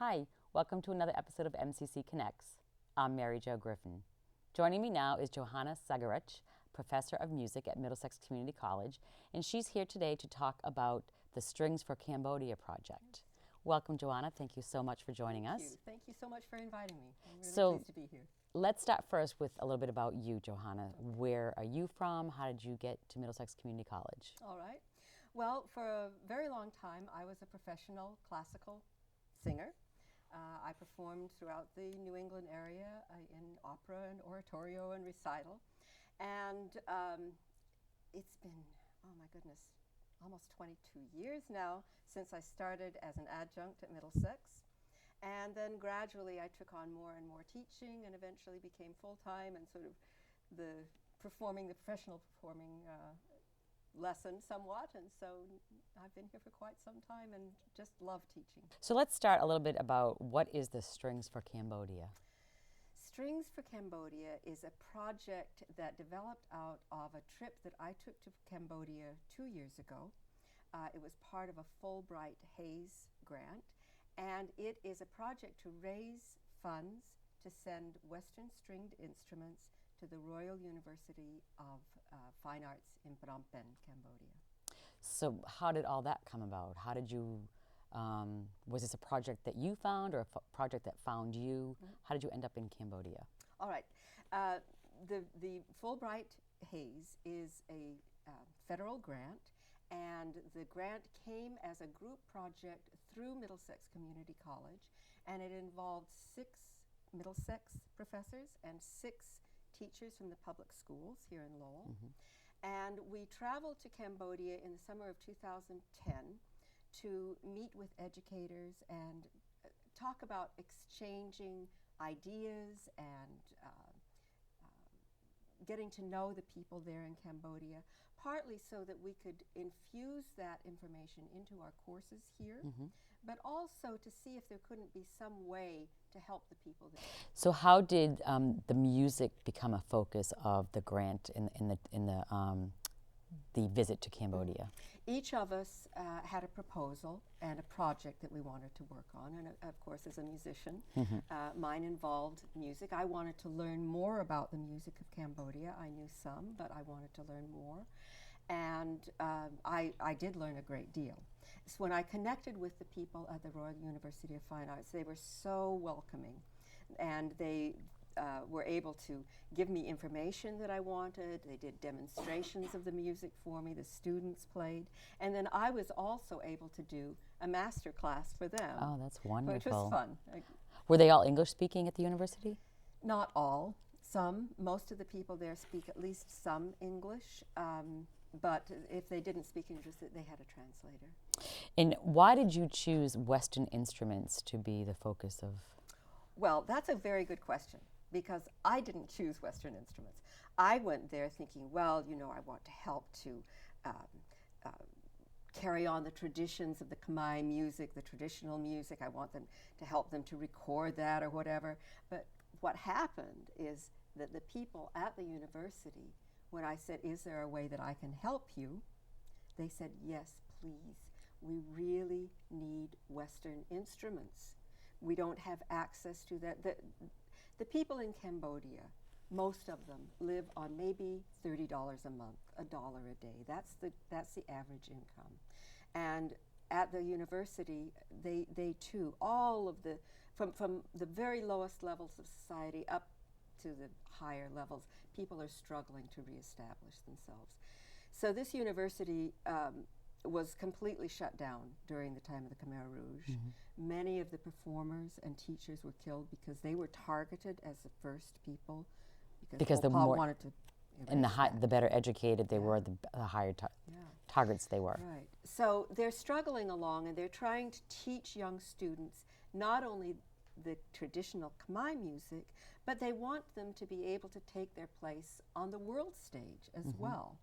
Hi, welcome to another episode of MCC Connects. I'm Mary Jo Griffin. Joining me now is Johannah Segarich, Professor of Music at Middlesex Community College, and she's here today to talk about the Strings for Cambodia project. Welcome, Johannah. Thank you so much for joining us. Thank you so much for inviting me. I'm really pleased to be here. Let's start first with a little bit about you, Johannah. Where are you from? How did you get to Middlesex Community College? All right. Well, for a very long time, I was a professional classical singer. I performed throughout the New England area in opera and oratorio and recital. And it's been, oh my goodness, almost 22 years now since I started as an adjunct at Middlesex. And then gradually I took on more and more teaching and eventually became full-time and sort of the professional performing lesson somewhat, and so I've been here for quite some time and just love teaching. So let's start a little bit about what is the Strings for Cambodia? Strings for Cambodia is a project that developed out of a trip that I took to Cambodia 2 years ago. It was part of a Fulbright Hayes grant, and it is a project to raise funds to send Western stringed instruments to the Royal University of Fine Arts in Phnom Penh, Cambodia. So how did all that come about? How did you, was this a project that you found or a project that found you? Mm-hmm. How did you end up in Cambodia? All right. The Fulbright Hayes is a federal grant, and the grant came as a group project through Middlesex Community College, and it involved 6 Middlesex professors and 6 teachers from the public schools here in Lowell. Mm-hmm. And we traveled to Cambodia in the summer of 2010 to meet with educators and talk about exchanging ideas and getting to know the people there in Cambodia, partly so that we could infuse that information into our courses here, mm-hmm. but also to see if there couldn't be some way to help the people there. So how did the music become a focus of the grant in the visit to Cambodia? Each of us had a proposal and a project that we wanted to work on, and of course as a musician, mm-hmm. Mine involved music. I wanted to learn more about the music of Cambodia. I knew some, but I wanted to learn more, and I did learn a great deal. So when I connected with the people at the Royal University of Fine Arts, they were so welcoming, and they were able to give me information that I wanted. They did demonstrations of the music for me. The students played. And then I was also able to do a master class for them. Oh, that's wonderful. Which was fun. Were they all English speaking at the university? Not all. Some. Most of the people there speak at least some English. But if they didn't speak English, they had a translator. And why did you choose Western instruments to be the focus of? Well, that's a very good question, because I didn't choose Western instruments. I went there thinking, well, you know, I want to help to carry on the traditions of the Khmer music, the traditional music. I want them to help them to record that or whatever. But what happened is that the people at the university, when I said, is there a way that I can help you? They said, yes, please. We really need Western instruments. We don't have access to that. The people in Cambodia, most of them live on maybe $30 a month, $1 a day. That's the average income. And at the university, they too, all of the, from the very lowest levels of society up to the higher levels, people are struggling to reestablish themselves. So this university was completely shut down during the time of the Khmer Rouge. Mm-hmm. Many of the performers and teachers were killed because they were targeted as the first people. Because the more wanted to, and the better educated they were, the higher targets they were. Right. So they're struggling along, and they're trying to teach young students not only the traditional Khmer music, but they want them to be able to take their place on the world stage as mm-hmm. well.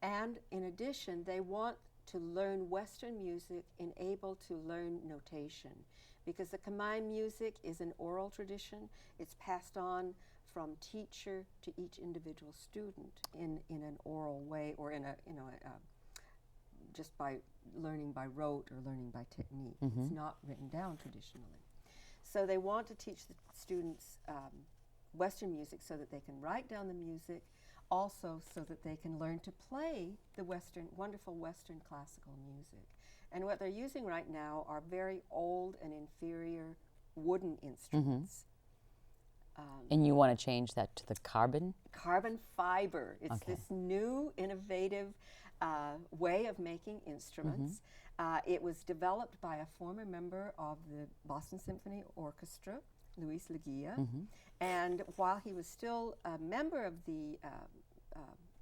And in addition, they want to learn Western music and able to learn notation, because the Khmer music is an oral tradition. It's passed on from teacher to each individual student in an oral way, or in a just by learning by rote or learning by technique. Mm-hmm. It's not written down traditionally. So they want to teach the students Western music so that they can write down the music, also so that they can learn to play the wonderful Western classical music. And what they're using right now are very old and inferior wooden instruments. And you want to change that to the carbon? Carbon fiber. It's this new, innovative way of making instruments. It was developed by a former member of the Boston Symphony Orchestra, Luis Leguia. And while he was still a member of the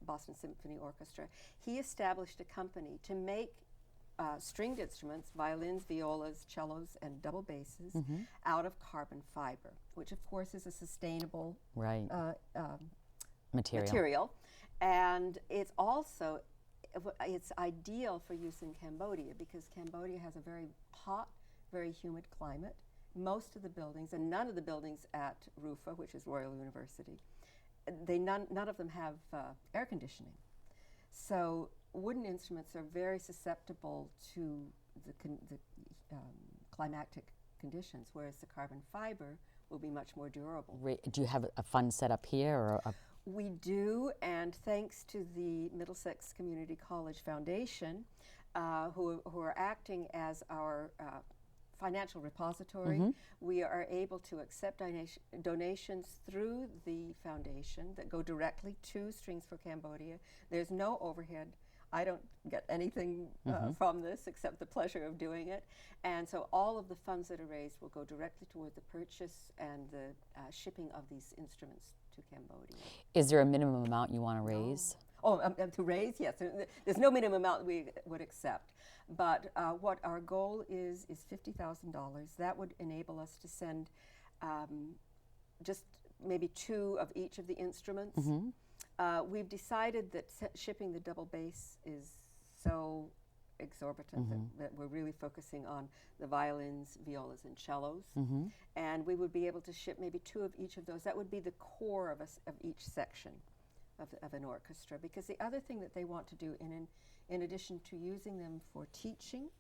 Boston Symphony Orchestra, he established a company to make stringed instruments, violins, violas, cellos, and double basses, out of carbon fiber, which of course is a sustainable material. And it's also, it's ideal for use in Cambodia because Cambodia has a very hot, very humid climate. Most of the buildings, and none of the buildings at RUFA, which is Royal University, none of them have air conditioning. So wooden instruments are very susceptible to the climatic conditions, whereas the carbon fiber will be much more durable. Do you have a fund set up here? Or We do, and thanks to the Middlesex Community College Foundation, who are acting as our financial repository, we are able to accept donations through the foundation that go directly to Strings for Cambodia. There's no overhead. I don't get anything from this except the pleasure of doing it. And so all of the funds that are raised will go directly toward the purchase and the shipping of these instruments to Cambodia. Is there a minimum amount you want to raise? To raise, yes. There's no minimum amount we would accept. But what our goal is $50,000. That would enable us to send just maybe 2 of each of the instruments. We've decided that shipping the double bass is so exorbitant that we're really focusing on the violins, violas, and cellos. And we would be able to ship maybe 2 of each of those. That would be the core of each section of an orchestra. Because the other thing that they want to do, in addition to using them for teaching,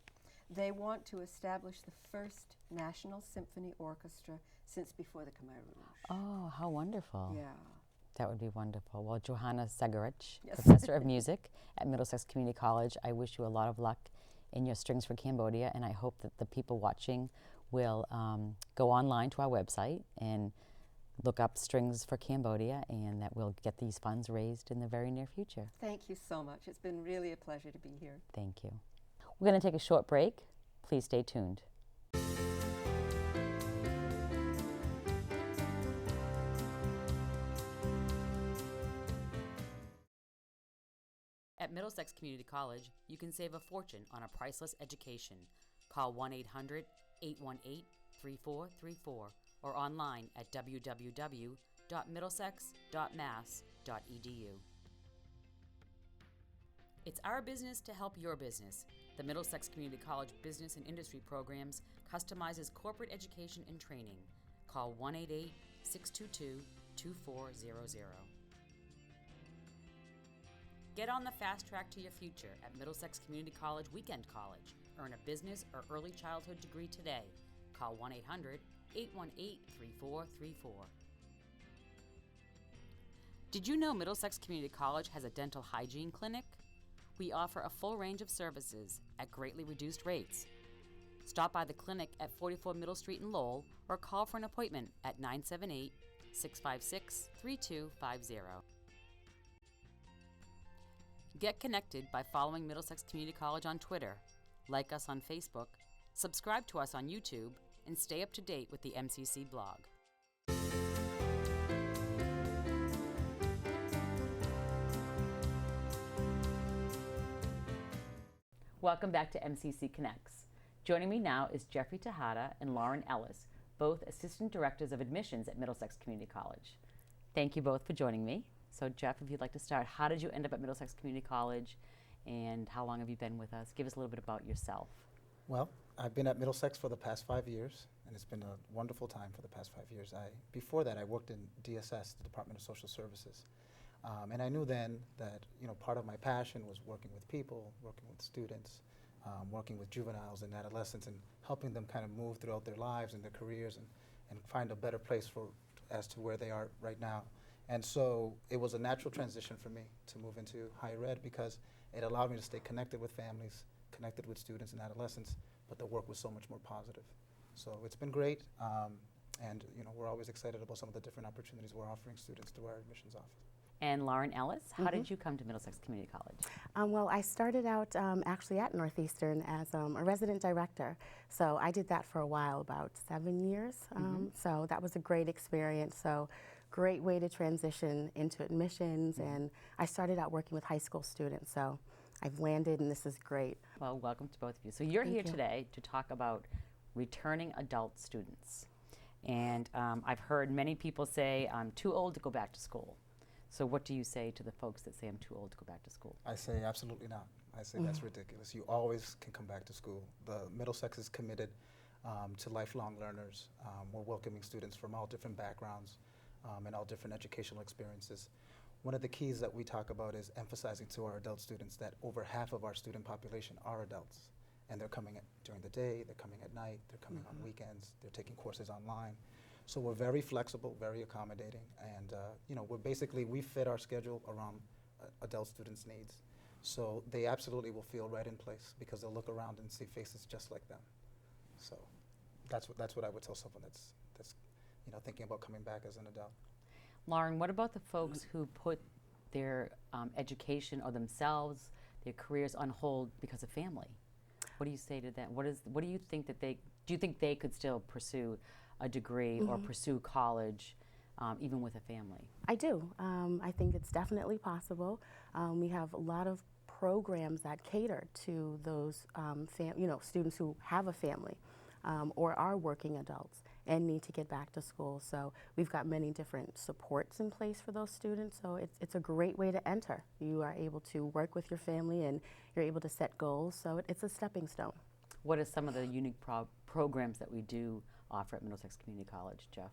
they want to establish the first national symphony orchestra since before the Khmer Rouge. Oh, how wonderful. Yeah. That would be wonderful. Well, Johannah Segarich, Professor of Music at Middlesex Community College, I wish you a lot of luck in your Strings for Cambodia, and I hope that the people watching will go online to our website and look up Strings for Cambodia, and that we'll get these funds raised in the very near future. Thank you so much. It's been really a pleasure to be here. Thank you. We're going to take a short break. Please stay tuned. At Middlesex Community College, you can save a fortune on a priceless education. Call 1-800-818-3434 or online at www.middlesex.mass.edu. It's our business to help your business. The Middlesex Community College Business and Industry Programs customizes corporate education and training. Call 1-888-622-2400. Get on the fast track to your future at Middlesex Community College Weekend College. Earn a business or early childhood degree today. Call 1-800-818-3434. Did you know Middlesex Community College has a dental hygiene clinic? We offer a full range of services at greatly reduced rates. Stop by the clinic at 44 Middle Street in Lowell or call for an appointment at 978-656-3250. Get connected by following Middlesex Community College on Twitter, like us on Facebook, subscribe to us on YouTube, and stay up to date with the MCC blog. Welcome back to MCC Connects. Joining me now is Jeffrey Tejada and Lauren Ellis, both Assistant Directors of Admissions at Middlesex Community College. Thank you both for joining me. So Jeff, if you'd like to start, how did you end up at Middlesex Community College and how long have you been with us? Give us a little bit about yourself. Well, I've been at Middlesex for the past 5 years, and it's been a wonderful time for the past 5 years. Before that, I worked in DSS, the Department of Social Services. And I knew then that part of my passion was working with people, working with students, working with juveniles and adolescents and helping them kind of move throughout their lives and their careers and find a better place as to where they are right now. And so it was a natural transition for me to move into higher ed because it allowed me to stay connected with families, connected with students and adolescents, but the work was so much more positive. So it's been great, and we're always excited about some of the different opportunities we're offering students through our admissions office. And Lauren Ellis, how did you come to Middlesex Community College? Well, I started out actually at Northeastern as a resident director. So I did that for a while, about 7 years. So that was a great experience. So great way to transition into admissions. And I started out working with high school students. So I've landed, and this is great. Well, welcome to both of you. So you're Thank here you. today to talk about returning adult students. And I've heard many people say, I'm too old to go back to school. So what do you say to the folks that say I'm too old to go back to school? I say absolutely not. I say that's ridiculous. You always can come back to school. The Middlesex is committed to lifelong learners. We're welcoming students from all different backgrounds and all different educational experiences. One of the keys that we talk about is emphasizing to our adult students that over half of our student population are adults. And they're coming during the day, they're coming at night, they're coming on weekends, they're taking courses online. So we're very flexible, very accommodating, and we fit our schedule around adult students' needs. So they absolutely will feel right in place because they'll look around and see faces just like them. So that's what I would tell someone that's thinking about coming back as an adult. Lauren, what about the folks who put their education or themselves, their careers on hold because of family? What do you say to that? What do you think that do you think they could still pursue a degree or pursue college even with a family? I do. I think it's definitely possible. We have a lot of programs that cater to those students who have a family or are working adults and need to get back to school. So we've got many different supports in place for those students. So it's a great way to enter. You are able to work with your family and you're able to set goals. So it's a stepping stone. What are some of the unique programs that we do offer at Middlesex Community College, Jeff?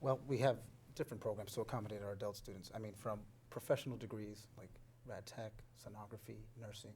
Well, we have different programs to accommodate our adult students. I mean, from professional degrees like rad tech, sonography, nursing,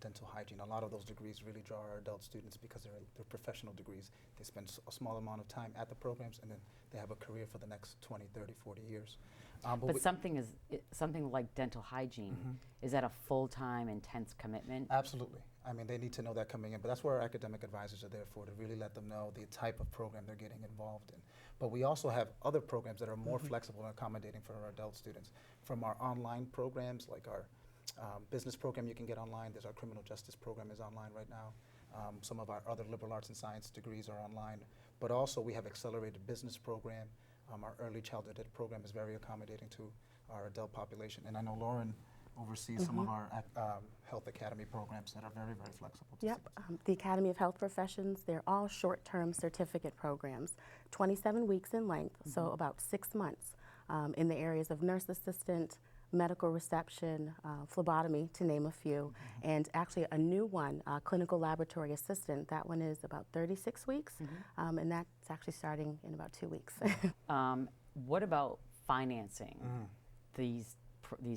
dental hygiene. A lot of those degrees really draw our adult students because they're professional degrees. They spend a small amount of time at the programs, and then they have a career for the next 20, 30, 40 years. But something like dental hygiene, is that a full-time, intense commitment? Absolutely. I mean, they need to know that coming in, but that's where our academic advisors are there for, to really let them know the type of program they're getting involved in. But we also have other programs that are more flexible and accommodating for our adult students. From our online programs, like our business program you can get online. There's our criminal justice program is online right now. Some of our other liberal arts and science degrees are online. But also we have accelerated business program. Our early childhood ed program is very accommodating to our adult population. And I know Lauren oversees some of our health academy programs that are very, very flexible to Yep, students. the Academy of Health Professions, they're all short-term certificate programs, 27 weeks in length, so about 6 months in the areas of nurse assistant, medical reception, phlebotomy, to name a few, and actually a new one, clinical laboratory assistant. That one is about 36 weeks, and that's actually starting in about 2 weeks. What about financing these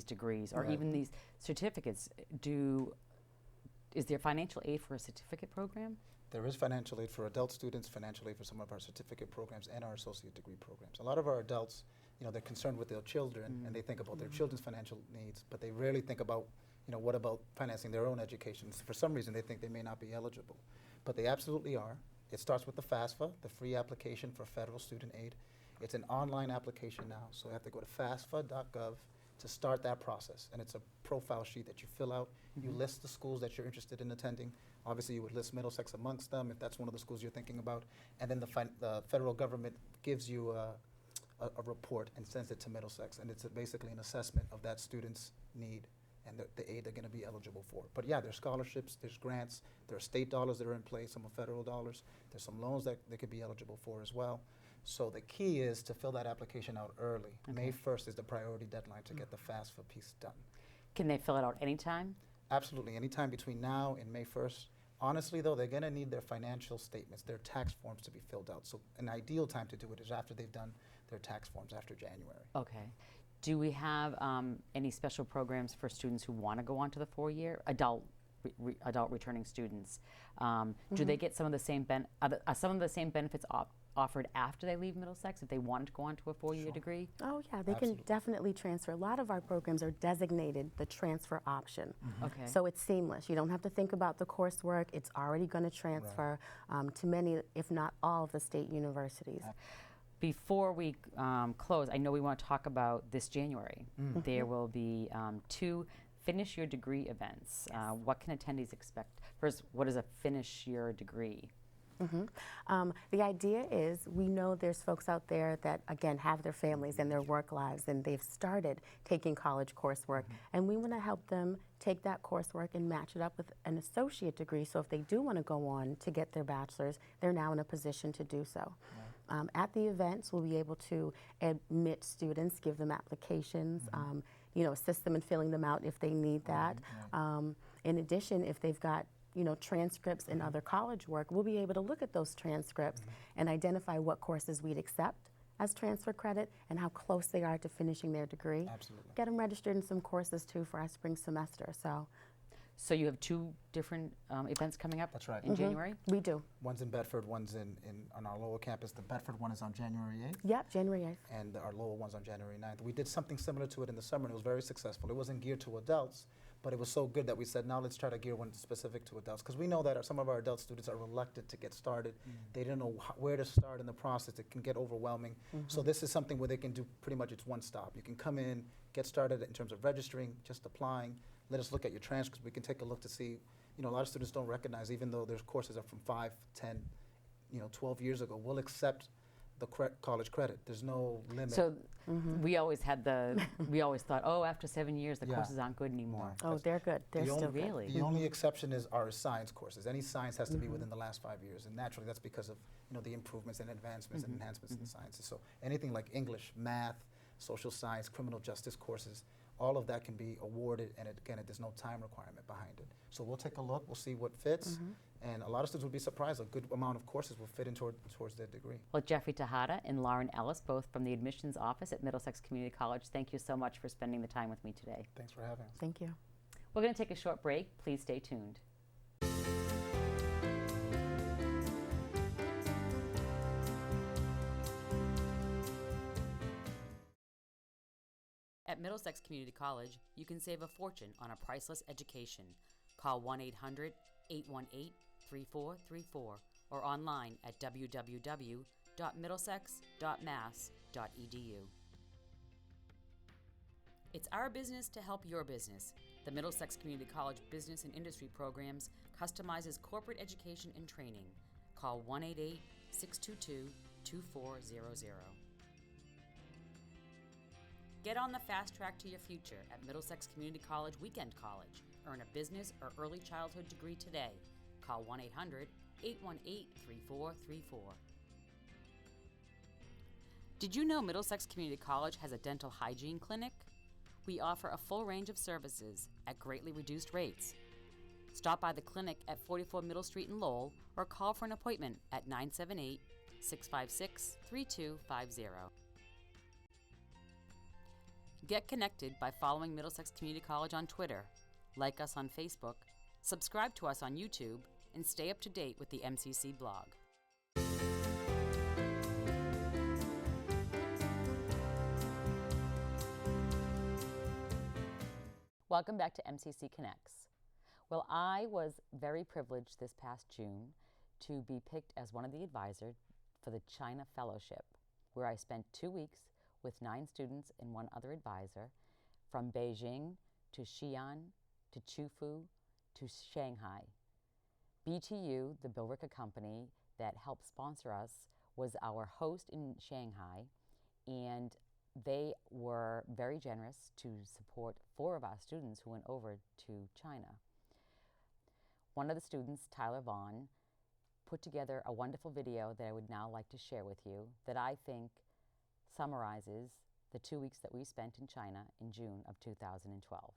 degrees or even these certificates? Is there financial aid for a certificate program? There is financial aid for adult students, financial aid for some of our certificate programs and our associate degree programs. A lot of our adults, they're concerned with their children and they think about their children's financial needs, but they rarely think about, what about financing their own education. For some reason, they think they may not be eligible, but they absolutely are. It starts with the FAFSA, the free application for federal student aid. It's an online application now, so you have to go to FAFSA.gov to start that process, and it's a profile sheet that you fill out. You list the schools that you're interested in attending. Obviously, you would list Middlesex amongst them if that's one of the schools you're thinking about, and then the federal government gives you a report and sends it to Middlesex, and it's basically an assessment of that student's need and the aid they're going to be eligible for. But yeah, there's scholarships, there's grants, there are state dollars that are in place, some are federal dollars, there's some loans that they could be eligible for as well. So the key is to fill that application out early. May 1st is the priority deadline to get the FAFSA piece done. Can they fill it out anytime? Absolutely, anytime between now and May 1st. Honestly though, they're going to need their financial statements, their tax forms to be filled out. So an ideal time to do it is after they've done their tax forms, after January. Okay. Do we have any special programs for students who want to go on to the 4-year adult adult returning students. Do they get some of the same some of the same benefits offered after they leave Middlesex if they wanted to go on to a 4-year degree? Oh yeah, they can definitely transfer. A lot of our programs are designated the transfer option. Okay. So it's seamless. You don't have to think about the coursework. It's already going to transfer to many, if not all, of the state universities. Before we close, I know we want to talk about this January. There will be 2 Finish Your Degree events. What can attendees expect? First, what is a Finish Your Degree? The idea is we know there's folks out there that, again, have their families and their work lives, and they've started taking college coursework, and we want to help them take that coursework and match it up with an associate degree, so if they do want to go on to get their bachelor's, they're now in a position to do so. At the events, we'll be able to admit students, give them applications, assist them in filling them out if they need that. In addition, if they've got transcripts and other college work, we'll be able to look at those transcripts and identify what courses we'd accept as transfer credit and how close they are to finishing their degree. Absolutely. Get them registered in some courses too for our spring semester. So you have 2 different events coming up. That's right. In January? We do. One's in Bedford, one's on our Lowell campus. The Bedford one is on January 8th. Yep, January 8th. And our Lowell one's on January 9th. We did something similar to it in the summer, and it was very successful. It wasn't geared to adults, but it was so good that we said, now let's try to gear one specific to adults, because we know that some of our adult students are reluctant to get started. They don't know where to start in the process. It can get overwhelming. So this is something where they can do pretty much it's one stop. You can come in, get started in terms of registering, just applying. Let us look at your transcripts. We can take a look to see, a lot of students don't recognize, even though their courses are from 5, 10, 12 years ago, we'll accept the college credit. There's no limit. So we always thought, oh, after 7 years, the courses aren't good anymore. Oh, they're good. They're still good. Really? The only exception is our science courses. Any science has to be within the last 5 years, and naturally that's because of the improvements and advancements and enhancements in the sciences. So anything like English, math, social science, criminal justice courses, all of that can be awarded, and there's no time requirement behind it. So we'll take a look, we'll see what fits, and a lot of students will be surprised. A good amount of courses will fit in towards their degree. Well, Jeffrey Tejada and Lauren Ellis, both from the admissions office at Middlesex Community College, thank you so much for spending the time with me today. Thanks for having us. Thank you. We're going to take a short break. Please stay tuned. At Middlesex Community College, you can save a fortune on a priceless education. Call 1-800-818-3434 or online at www.middlesex.mass.edu. It's our business to help your business. The Middlesex Community College Business and Industry Programs customizes corporate education and training. Call 1-888-622-2400. Get on the fast track to your future at Middlesex Community College Weekend College. Earn a business or early childhood degree today. Call 1-800-818-3434. Did you know Middlesex Community College has a dental hygiene clinic? We offer a full range of services at greatly reduced rates. Stop by the clinic at 44 Middle Street in Lowell or call for an appointment at 978-656-3250. Get connected by following Middlesex Community College on Twitter, like us on Facebook, subscribe to us on YouTube, and stay up to date with the MCC blog. Welcome back to MCC Connects. Well, I was very privileged this past June to be picked as one of the advisors for the China Fellowship, where I spent 2 weeks with 9 students and 1 other advisor from Beijing to Xi'an to Qufu to Shanghai. BTU, the Billerica company that helped sponsor us, was our host in Shanghai, and they were very generous to support 4 of our students who went over to China. One of the students, Tyler Vaugh, put together a wonderful video that I would now like to share with you that I think summarizes the 2 weeks that we spent in China in June of 2012.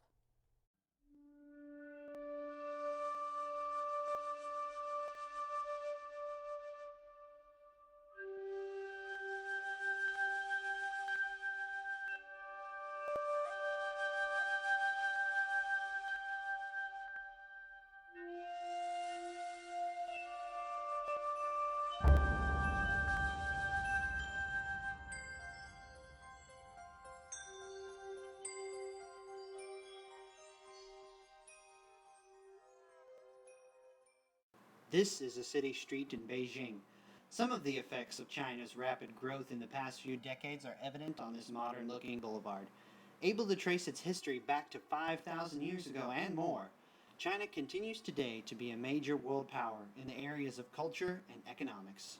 This is a city street in Beijing. Some of the effects of China's rapid growth in the past few decades are evident on this modern-looking boulevard. Able to trace its history back to 5,000 years ago and more, China continues today to be a major world power in the areas of culture and economics.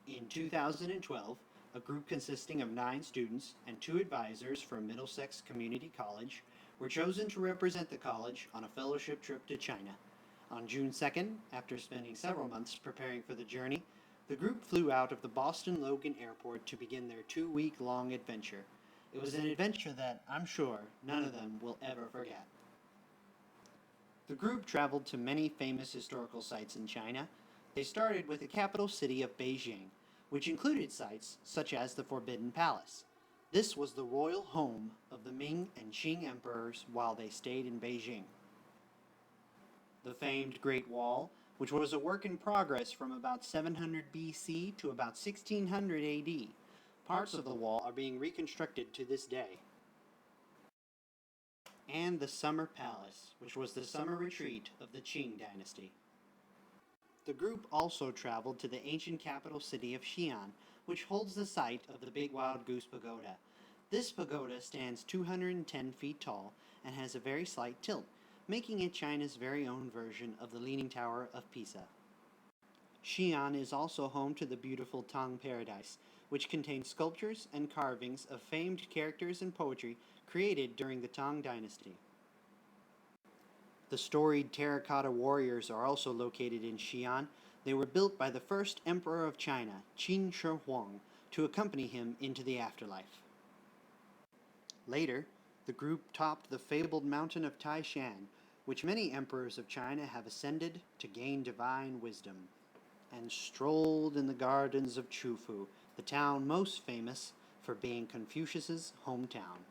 In 2012, a group consisting of 9 students and 2 advisors from Middlesex Community College were chosen to represent the college on a fellowship trip to China. On June 2nd, after spending several months preparing for the journey, the group flew out of the Boston Logan Airport to begin their 2-week-long adventure. It was an adventure that, I'm sure, none of them will ever forget. The group traveled to many famous historical sites in China. They started with the capital city of Beijing, which included sites such as the Forbidden Palace. This was the royal home of the Ming and Qing emperors while they stayed in Beijing. The famed Great Wall, which was a work in progress from about 700 BC to about 1600 AD. Parts of the wall are being reconstructed to this day. And the Summer Palace, which was the summer retreat of the Qing dynasty. The group also traveled to the ancient capital city of Xi'an, which holds the site of the Big Wild Goose Pagoda. This pagoda stands 210 feet tall and has a very slight tilt, making it China's very own version of the Leaning Tower of Pisa. Xi'an is also home to the beautiful Tang Paradise, which contains sculptures and carvings of famed characters and poetry created during the Tang Dynasty. The storied terracotta warriors are also located in Xi'an. They were built by the first emperor of China, Qin Shi Huang, to accompany him into the afterlife. Later, the group topped the fabled mountain of Taishan, which many emperors of China have ascended to gain divine wisdom, and strolled in the gardens of Chufu, the town most famous for being Confucius's hometown.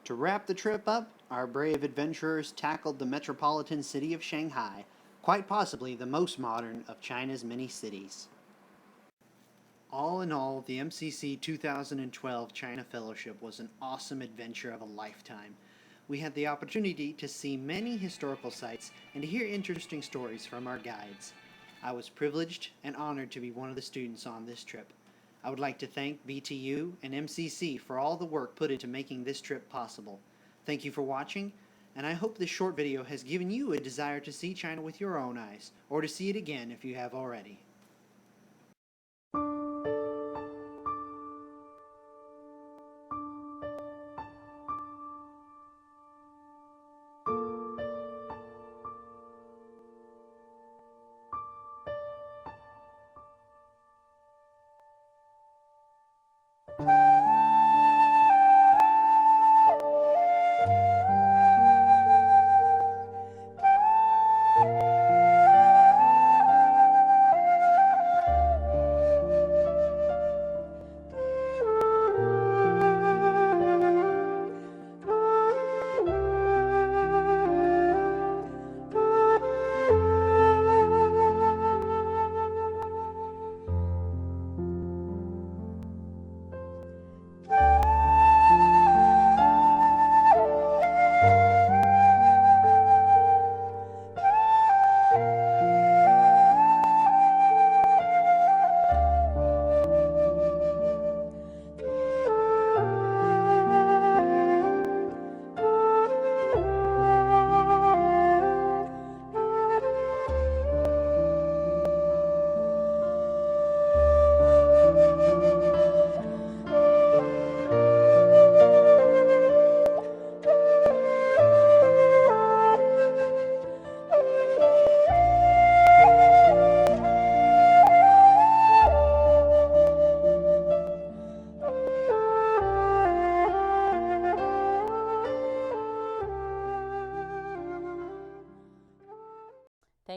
To wrap the trip up, our brave adventurers tackled the metropolitan city of Shanghai, quite possibly the most modern of China's many cities. All in all, the MCC 2012 China Fellowship was an awesome adventure of a lifetime. We had the opportunity to see many historical sites and to hear interesting stories from our guides. I was privileged and honored to be one of the students on this trip. I would like to thank BTU and MCC for all the work put into making this trip possible. Thank you for watching, and I hope this short video has given you a desire to see China with your own eyes, or to see it again if you have already.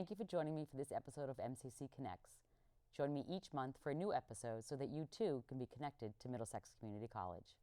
Thank you for joining me for this episode of MCC Connects. Join me each month for a new episode so that you too can be connected to Middlesex Community College.